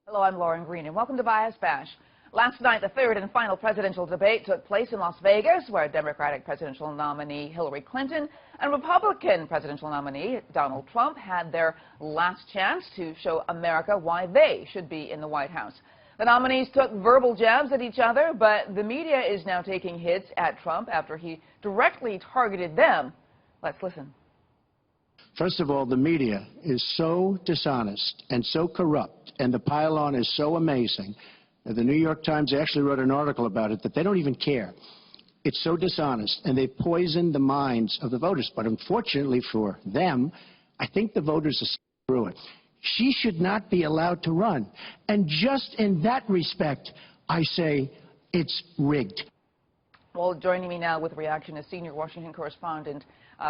Hello, I'm Lauren Green, and welcome to Bias Bash. Last night, the third and final presidential debate took place in Las Vegas, where Democratic presidential nominee Hillary Clinton and Republican presidential nominee Donald Trump had their last chance to show America why they should be in the White House. The nominees took verbal jabs at each other, but the media is now taking hits at Trump after he directly targeted them. Let's listen. First of all, the media is so dishonest and so corrupt, and the pile-on is so amazing. The New York Times actually wrote an article about it that they don't even care. It's so dishonest, and they poison the minds of the voters. But unfortunately for them, I think the voters are through it. She should not be allowed to run. And just in that respect, I say it's rigged. Well, joining me now with reaction is senior Washington correspondent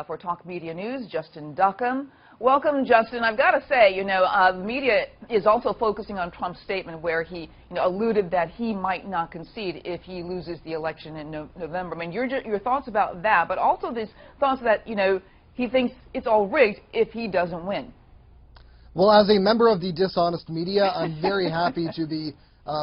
for Talk Media News, Justin Duckham. Welcome, Justin. I've got to say, the media is also focusing on Trump's statement where he alluded that he might not concede if he loses the election in November. I mean, your thoughts about that, but also these thoughts that, he thinks it's all rigged if he doesn't win. Well, as a member of the dishonest media, I'm very happy to be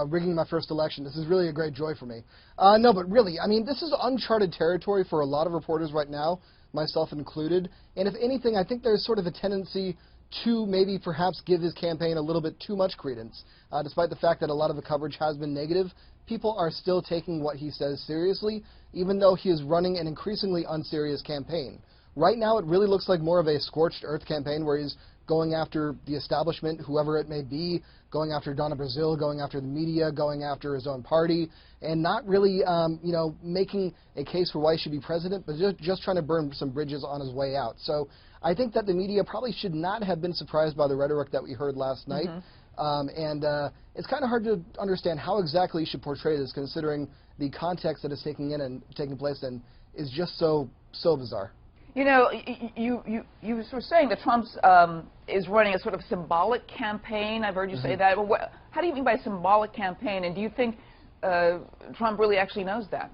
rigging my first election. This is really a great joy for me. No, but really, I mean, this is uncharted territory for a lot of reporters right now, myself included. And if anything, I think there's sort of a tendency to maybe perhaps give his campaign a little bit too much credence. Despite the fact that a lot of the coverage has been negative, people are still taking what he says seriously, even though he is running an increasingly unserious campaign. Right now, it really looks like more of a scorched earth campaign where he's going after the establishment, whoever it may be, going after Donna Brazile, going after the media, going after his own party, and not really, making a case for why he should be president, but just trying to burn some bridges on his way out. So I think that the media probably should not have been surprised by the rhetoric that we heard last night. It's kind of hard to understand how exactly you should portray this, considering the context that it's taking place in is just so bizarre. You were saying that Trump is running a sort of symbolic campaign. I've heard you say that. Well, how do you mean by symbolic campaign? And do you think Trump really actually knows that?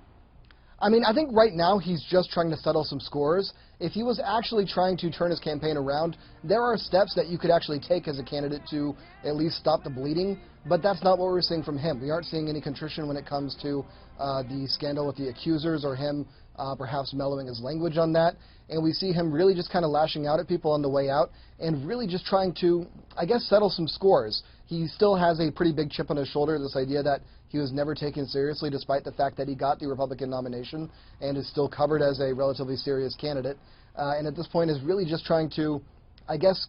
I mean, I think right now he's just trying to settle some scores. If he was actually trying to turn his campaign around, there are steps that you could actually take as a candidate to at least stop the bleeding, but that's not what we're seeing from him. We aren't seeing any contrition when it comes to the scandal with the accusers or him perhaps mellowing his language on that. And we see him really just kind of lashing out at people on the way out and really just trying to, I guess, settle some scores. He still has a pretty big chip on his shoulder, this idea that he was never taken seriously despite the fact that he got the Republican nomination and is still covered as a relatively serious candidate. And at this point is really just trying to, I guess,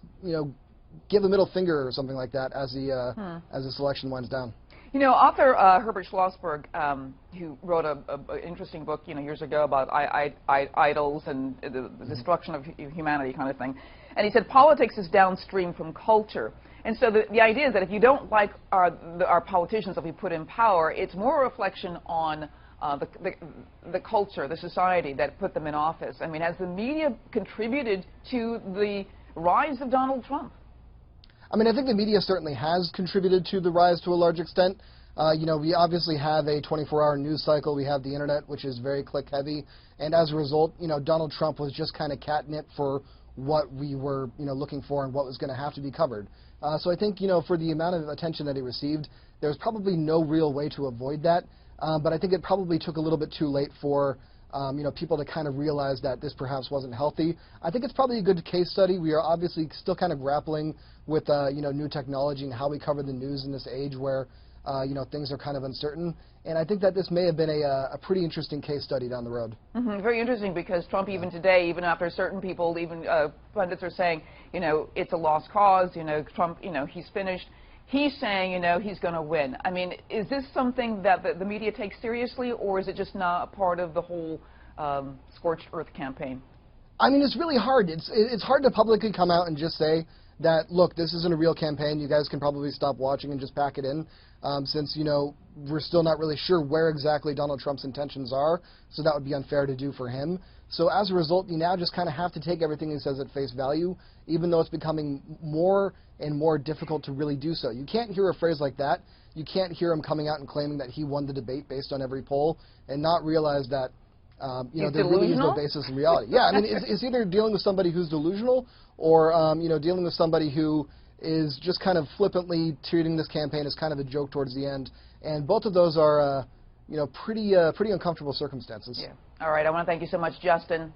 give a middle finger or something like that as this election winds down. Author Herbert Schlossberg, who wrote an interesting book, years ago about idols and the destruction of humanity kind of thing, and he said politics is downstream from culture. And so the idea is that if you don't like our politicians that we put in power, it's more a reflection on the culture, the society that put them in office. I mean, has the media contributed to the rise of Donald Trump? I mean, I think the media certainly has contributed to the rise to a large extent. We obviously have a 24-hour news cycle. We have the internet, which is very click-heavy. And as a result, Donald Trump was just kind of catnip for what we were, looking for and what was going to have to be covered. So I think, for the amount of attention that he received, there's probably no real way to avoid that. But I think it probably took a little bit too late for people to kind of realize that this perhaps wasn't healthy. I think it's probably a good case study. We are obviously still kind of grappling with new technology and how we cover the news in this age where things are kind of uncertain. And I think that this may have been a pretty interesting case study down the road. Very interesting, because Trump even today, even after certain people, even pundits are saying, it's a lost cause. Trump, he's finished. He's saying, he's going to win. I mean, is this something that the media takes seriously, or is it just not a part of the whole scorched earth campaign? I mean, it's really hard. It's hard to publicly come out and just say that, look, this isn't a real campaign. You guys can probably stop watching and just pack it in, since, we're still not really sure where exactly Donald Trump's intentions are, so that would be unfair to do for him. So as a result, you now just kind of have to take everything he says at face value, even though it's becoming more and more difficult to really do so. You can't hear a phrase like that. You can't hear him coming out and claiming that he won the debate based on every poll and not realize that there really is no basis in reality. Yeah, I mean, it's either dealing with somebody who's delusional or, dealing with somebody who is just kind of flippantly treating this campaign as kind of a joke towards the end. And both of those are, you know, pretty uncomfortable circumstances. Yeah. All right. I want to thank you so much, Justin.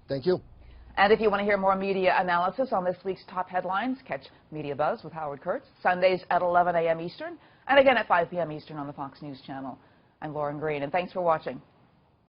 Thank you. And if you want to hear more media analysis on this week's top headlines, catch Media Buzz with Howard Kurtz, Sundays at 11 a.m. Eastern, and again at 5 p.m. Eastern on the Fox News Channel. I'm Lauren Green, and thanks for watching.